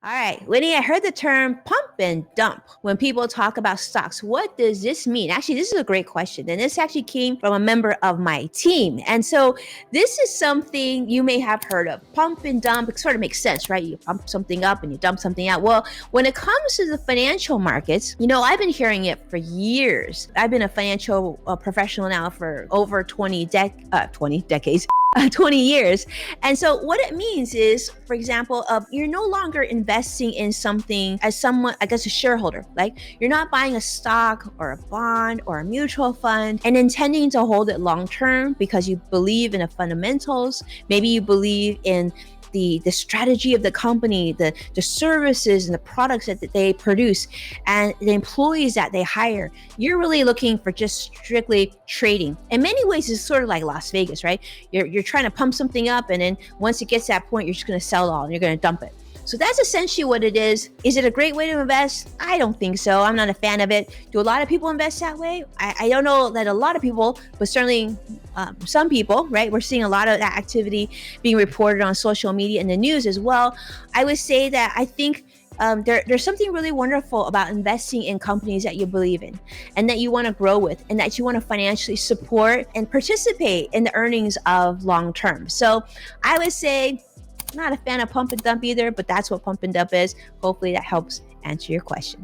All right, Winnie, I heard the term pump and dump when people talk about stocks. What does this mean? Actually, this is a great question. And this actually came from a member of my team. And so this is something you may have heard of. Pump and dump, it sort of makes sense, right? You pump something up and you dump something out. Well, when it comes to the financial markets, I've been hearing it for years. I've been a financial professional now for over 20 decades. 20 years. And so what it means is, for example, you're no longer investing in something as someone, I guess, a shareholder. Like you're not buying a stock or a bond or a mutual fund and intending to hold it long term because you believe in the fundamentals. Maybe you believe in the strategy of the company, the services and the products that they produce, and the employees that they hire. You're really looking for just strictly trading. In many ways, it's sort of like Las Vegas, right? You're trying to pump something up, and then once it gets to that point, you're just going to sell it all and you're going to dump it. So that's essentially what it is. Is it a great way to invest? I don't think so. I'm not a fan of it. Do a lot of people invest that way? I don't know that a lot of people, but certainly some people, right? We're seeing a lot of that activity being reported on social media and the news as well. I would say that I think there's something really wonderful about investing in companies that you believe in and that you want to grow with and that you want to financially support and participate in the earnings of long term. So I would say, not a fan of pump and dump either, but that's what pump and dump is. Hopefully that helps answer your question.